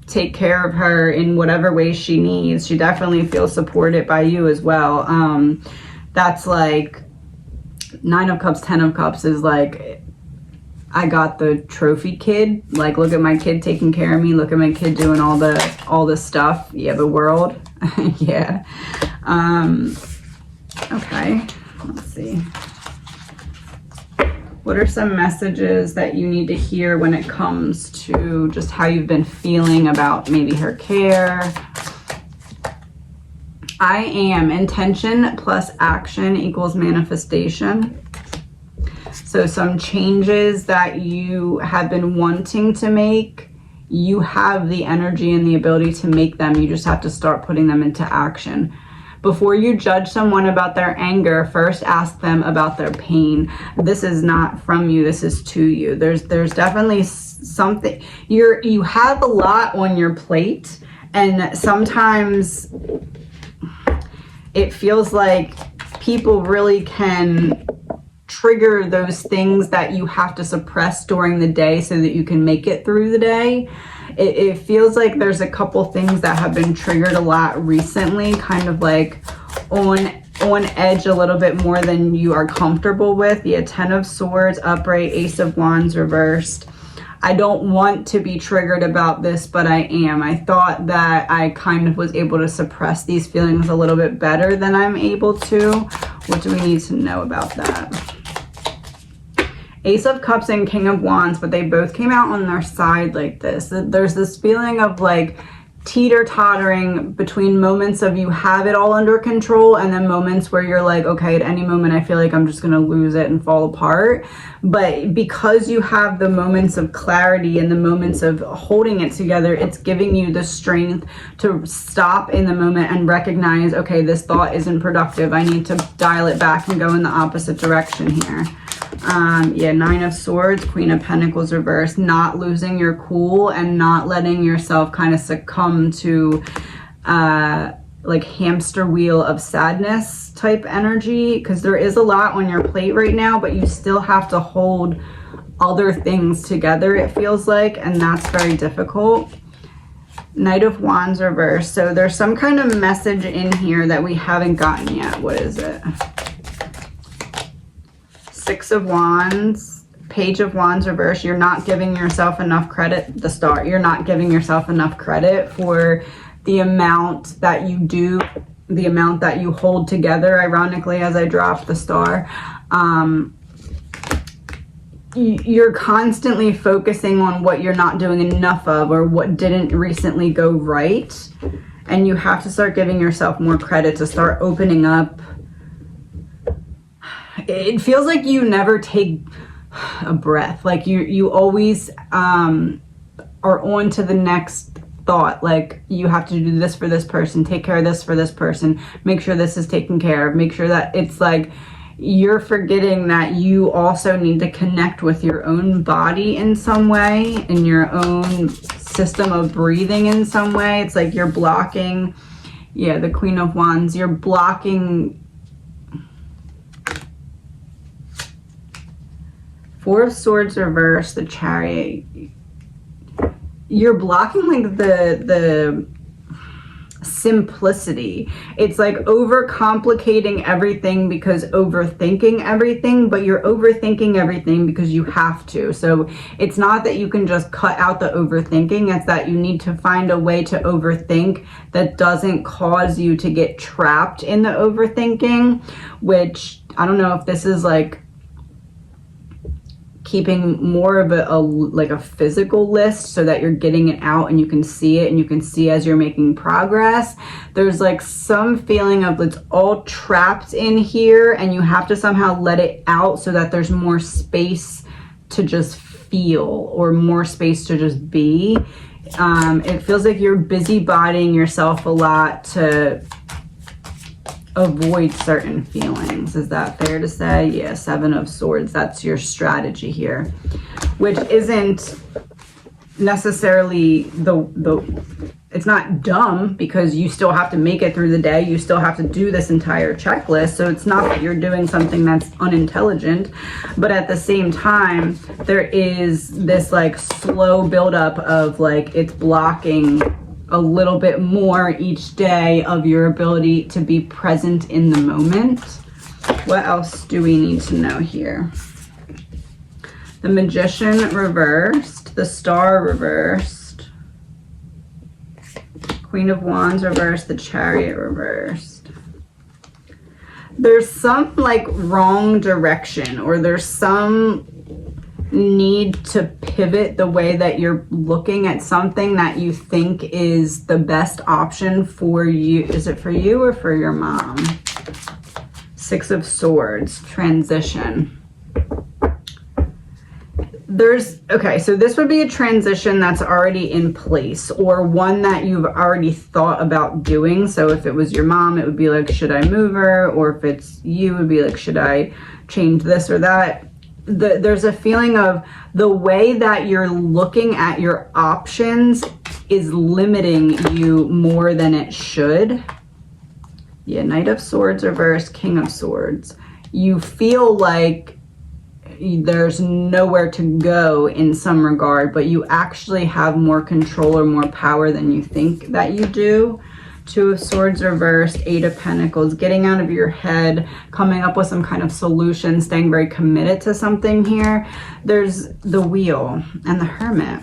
take care of her in whatever way she needs. She definitely feels supported by you as well. That's like Nine of Cups, Ten of Cups is like I got the trophy kid. Like, look at my kid taking care of me. Look at my kid doing all the stuff. Yeah, the world. Yeah. Okay. Let's see. What are some messages that you need to hear when it comes to just how you've been feeling about maybe her care? I am. Intention plus action equals manifestation. So some changes that you have been wanting to make, you have the energy and the ability to make them. You just have to start putting them into action. Before you judge someone about their anger, first ask them about their pain. This is not from you, this is to you. There's definitely something. You have a lot on your plate, and sometimes it feels like people really can trigger those things that you have to suppress during the day so that you can make it through the day. It feels like there's a couple things that have been triggered a lot recently, kind of like on edge a little bit more than you are comfortable with. The 10 of Swords, upright, Ace of Wands, reversed. I don't want to be triggered about this, but I am. I thought that I kind of was able to suppress these feelings a little bit better than I'm able to. What do we need to know about that? Ace of Cups and King of Wands, but they both came out on their side like this. There's this feeling of like teeter-tottering between moments of you have it all under control and then moments where you're like, okay, at any moment I feel like I'm just going to lose it and fall apart. But because you have the moments of clarity and the moments of holding it together, it's giving you the strength to stop in the moment and recognize, okay, this thought isn't productive. I need to dial it back and go in the opposite direction here. Yeah, 9 of Swords, Queen of Pentacles reversed. Not losing your cool and not letting yourself kind of succumb to like hamster wheel of sadness type energy, because there is a lot on your plate right now, but you still have to hold other things together, it feels like, and that's very difficult. Knight of Wands reversed. So there's some kind of message in here that we haven't gotten yet. What is it? 6 of Wands, Page of Wands reverse. You're not giving yourself enough credit. The Star. You're not giving yourself enough credit for the amount that you do, the amount that you hold together. Ironically, as I drop the Star, you're constantly focusing on what you're not doing enough of or what didn't recently go right. And you have to start giving yourself more credit to start opening up. It feels like you never take a breath. Like you always are on to the next thought. Like you have to do this for this person, take care of this for this person, make sure this is taken care of, make sure that it's like you're forgetting that you also need to connect with your own body in some way, in your own system of breathing in some way. It's like you're blocking, yeah, the Queen of Wands, you're blocking. 4 of Swords reverse, the Chariot. You're blocking like the simplicity. It's like overcomplicating everything because overthinking everything, but you're overthinking everything because you have to. So it's not that you can just cut out the overthinking, it's that you need to find a way to overthink that doesn't cause you to get trapped in the overthinking, which I don't know if this is like keeping more of like a physical list so that you're getting it out and you can see it and you can see as you're making progress. There's like some feeling of it's all trapped in here and you have to somehow let it out so that there's more space to just feel or more space to just be. It feels like you're busybodying yourself a lot to avoid certain feelings. Is that fair to say? Yeah, 7 of Swords. That's your strategy here, which isn't necessarily it's not dumb because you still have to make it through the day. You still have to do this entire checklist. So it's not that you're doing something that's unintelligent, but at the same time, there is this like slow buildup of like it's blocking a little bit more each day of your ability to be present in the moment. What else do we need to know here? the Magician reversed, the Star reversed, Queen of Wands reversed, the Chariot reversed. There's some like wrong direction, or there's some need to pivot the way that you're looking at something that you think is the best option for you. Is it for you or for your mom? Six of Swords, transition. Okay, so this would be a transition that's already in place, or one that you've already thought about doing. So if it was your mom, it would be like, should I move her? Or if it's you, it would be like, should I change this or that? There's a feeling of the way that you're looking at your options is limiting you more than it should. Yeah, Knight of Swords reversed, King of Swords. You feel like there's nowhere to go in some regard, but you actually have more control or more power than you think that you do. Two of Swords reversed, Eight of Pentacles, getting out of your head, coming up with some kind of solution, staying very committed to something here. There's the Wheel and the Hermit.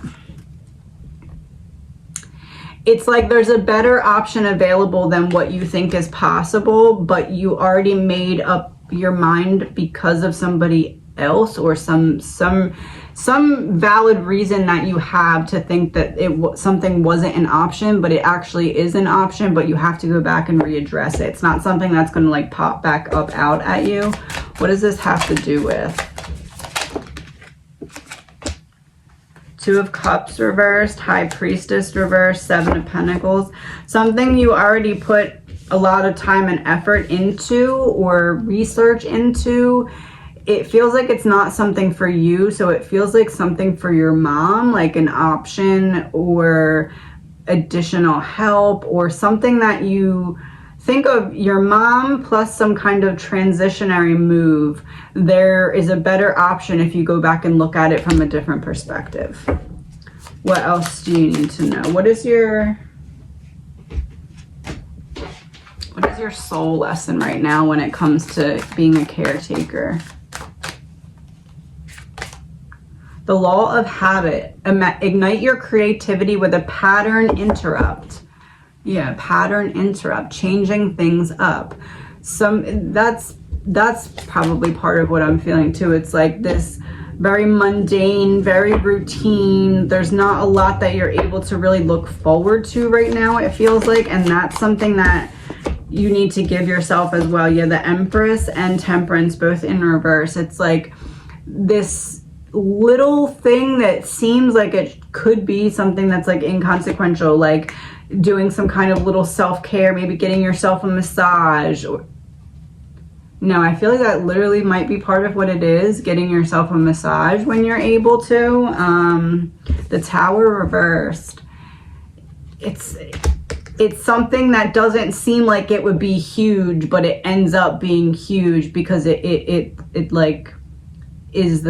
It's like there's a better option available than what you think is possible, but you already made up your mind because of somebody else, or some valid reason that you have to think that something wasn't an option, but it actually is an option, but you have to go back and readdress it. It's not something that's going to like pop back up out at you. What does this have to do with? Two of Cups reversed, High Priestess reversed, Seven of Pentacles. Something you already put a lot of time and effort into or research into. It feels like it's not something for you, so it feels like something for your mom, like an option or additional help, or something that you think of your mom plus some kind of transitionary move. There is a better option if you go back and look at it from a different perspective. What else do you need to know? What is your soul lesson right now when it comes to being a caretaker? The Law of Habit. Ignite your creativity with a pattern interrupt. Yeah, pattern interrupt. Changing things up. That's probably part of what I'm feeling too. It's like this very mundane, very routine. There's not a lot that you're able to really look forward to right now, it feels like. And that's something that you need to give yourself as well. Yeah, the Empress and Temperance both in reverse. It's like this little thing that seems like it could be something that's like inconsequential, like doing some kind of little self-care, maybe getting yourself a massage. No, I feel like that literally might be part of what it is, getting yourself a massage when you're able to. The Tower reversed. It's something that doesn't seem like it would be huge, but it ends up being huge because it like is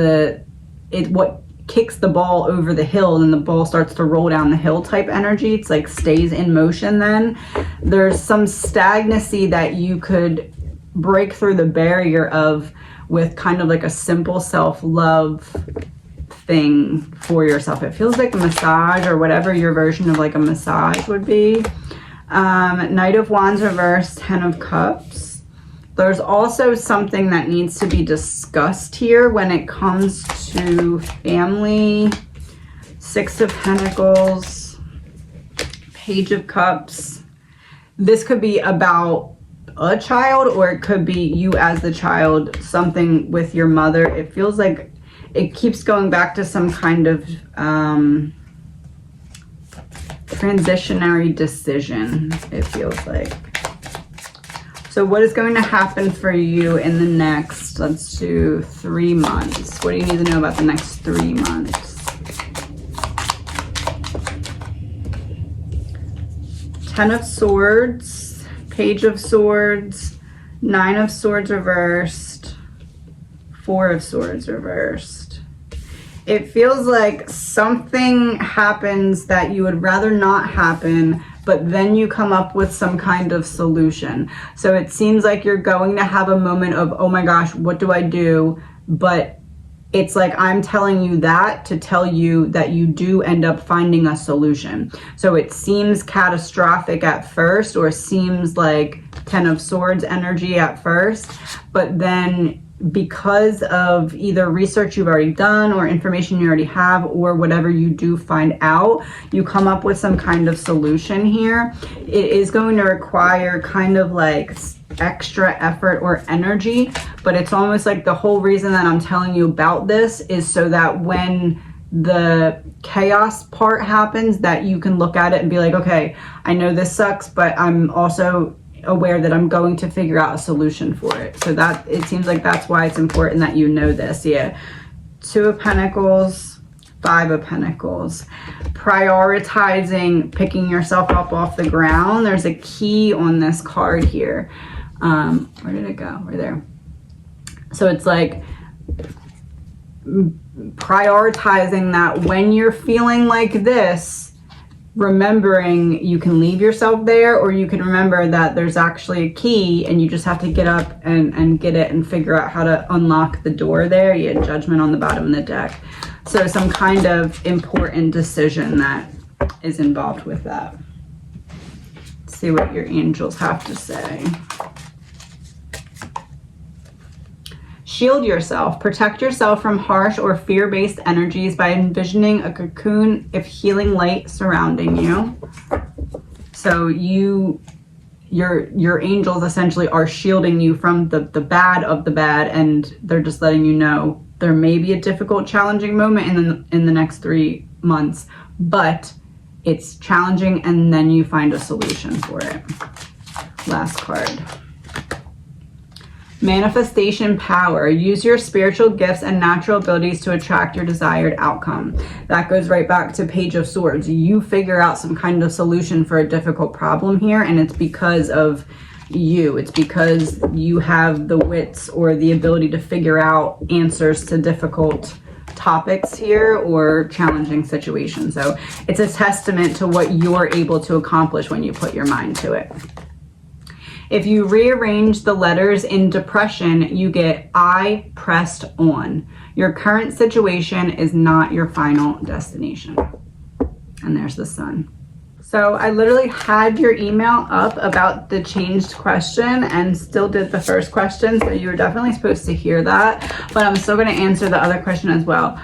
what kicks the ball over the hill, and the ball starts to roll down the hill type energy. It's like stays in motion. Then there's some stagnancy that you could break through the barrier of with kind of like a simple self-love thing for yourself. It feels like a massage, or whatever your version of like a massage would be. Knight of Wands reversed, Ten of Cups. There's also something that needs to be discussed here when it comes to family. Six of Pentacles, Page of Cups. This could be about a child, or it could be you as the child, something with your mother. It feels like it keeps going back to some kind of transitionary decision, it feels like. So what is going to happen for you in the next, let's do 3 months. What do you need to know about the next 3 months? Ten of Swords, Page of Swords, Nine of Swords reversed, Four of Swords reversed. It feels like something happens that you would rather not happen, but then you come up with some kind of solution. So it seems like you're going to have a moment of, oh my gosh, what do I do? But it's like I'm telling you that to tell you that you do end up finding a solution. So it seems catastrophic at first, or seems like 10 of Swords energy at first, but then because of either research you've already done or information you already have, or whatever you do find out, you come up with some kind of solution here. It is going to require kind of like extra effort or energy, but it's almost like the whole reason that I'm telling you about this is so that when the chaos part happens, that you can look at it and be like, okay, I know this sucks, but I'm also aware that I'm going to figure out a solution for it. So that, it seems like that's why it's important that you know this. Yeah. 2 of Pentacles, 5 of Pentacles. Prioritizing picking yourself up off the ground. There's a key on this card here. Where did it go? Right there. So it's like prioritizing that when you're feeling like this, remembering you can leave yourself there, or you can remember that there's actually a key and you just have to get up and get it and figure out how to unlock the door there. You had Judgment on the bottom of the deck. So some kind of important decision that is involved with that. Let's see what your angels have to say. Shield yourself. Protect yourself from harsh or fear-based energies by envisioning a cocoon of healing light surrounding you. So your angels essentially are shielding you from the bad of the bad, and they're just letting you know there may be a difficult, challenging moment in the next 3 months, but it's challenging, and then you find a solution for it. Last card. Manifestation power. Use your spiritual gifts and natural abilities to attract your desired outcome. That goes right back to Page of Swords. You figure out some kind of solution for a difficult problem here, and it's because of you. It's because you have the wits or the ability to figure out answers to difficult topics here or challenging situations. So it's a testament to what you're able to accomplish when you put your mind to it. If you rearrange the letters in depression, you get I pressed on. Your current situation is not your final destination. And there's the Sun. So I literally had your email up about the changed question and still did the first question. So you were definitely supposed to hear that, but I'm still going to answer the other question as well.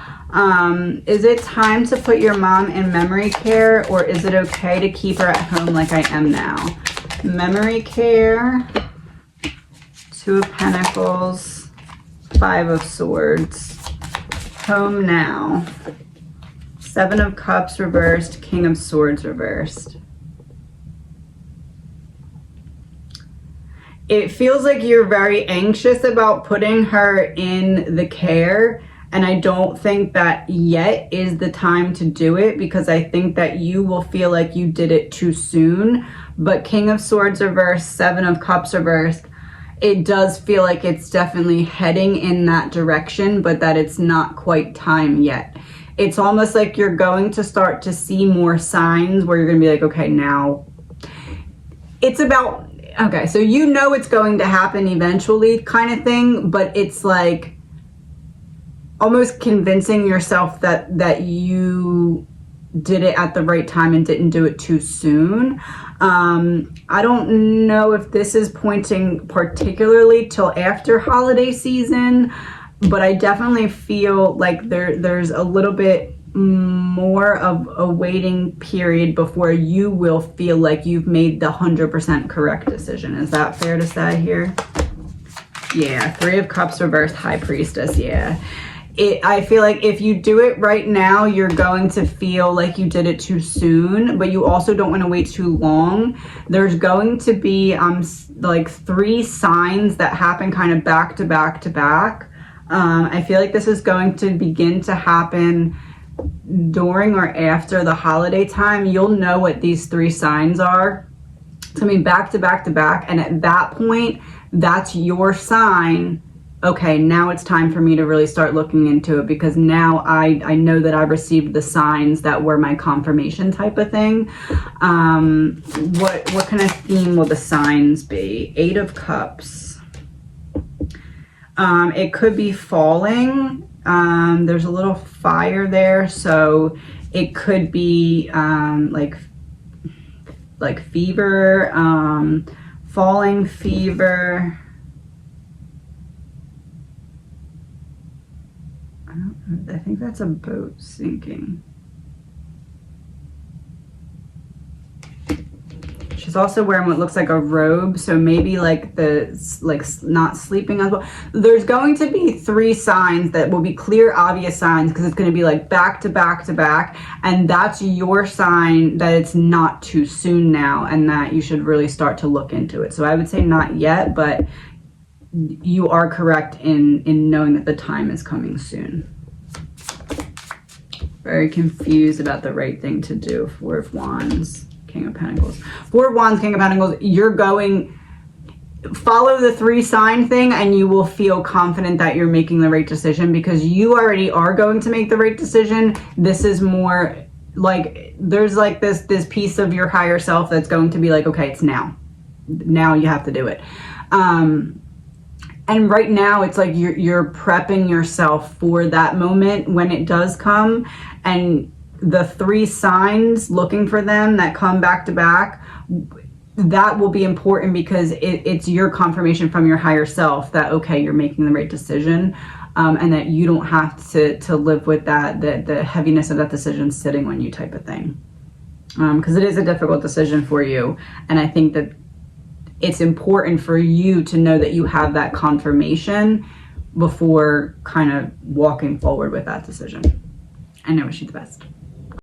Is it time to put your mom in memory care, or is it okay to keep her at home like I am now? Memory care, 2 of Pentacles, 5 of Swords, home now, 7 of Cups reversed, King of Swords reversed. It feels like you're very anxious about putting her in the care, and I don't think that yet is the time to do it, because I think that you will feel like you did it too soon. But King of Swords reversed, 7 of Cups reversed, it does feel like it's definitely heading in that direction, but that it's not quite time yet. It's almost like you're going to start to see more signs where you're going to be like, okay, now it's about, okay, so you know it's going to happen eventually kind of thing, but it's like almost convincing yourself that you did it at the right time and didn't do it too soon. I don't know if this is pointing particularly till after holiday season, but I definitely feel like there's a little bit more of a waiting period before you will feel like you've made the 100% correct decision. Is that fair to say here? Yeah, 3 of Cups reversed, High Priestess, yeah. I feel like if you do it right now, you're going to feel like you did it too soon, but you also don't want to wait too long. There's going to be like 3 signs that happen kind of back to back to back. I feel like this is going to begin to happen during or after the holiday time. You'll know what these 3 signs are. It's going to be back to back to back, and at that point, that's your sign. Okay, now it's time for me to really start looking into it, because now I know that I received the signs that were my confirmation type of thing. What kind of theme will the signs be? 8 of Cups. It could be falling. There's a little fire there, so it could be like fever, falling fever. I don't know, I think that's a boat sinking. She's also wearing what looks like a robe, so maybe like not sleeping as well. There's going to be 3 signs that will be clear, obvious signs, because it's going to be like back to back to back, and that's your sign that it's not too soon now and that you should really start to look into it. So I would say not yet, but you are correct in knowing that the time is coming soon. Very confused about the right thing to do. 4 of Wands. King of Pentacles. 4 of Wands, King of Pentacles. You're going, follow the 3 sign thing and you will feel confident that you're making the right decision, because you already are going to make the right decision. This is more like, there's like this piece of your higher self that's going to be like, okay, it's now. Now you have to do it. And right now it's like you're prepping yourself for that moment when it does come. And the 3 signs, looking for them that come back to back, that will be important, because it's your confirmation from your higher self that, okay, you're making the right decision, and that you don't have to live with that, the heaviness of that decision sitting on you type of thing. Because it is a difficult decision for you. And I think that it's important for you to know that you have that confirmation before kind of walking forward with that decision. And I wish you the best.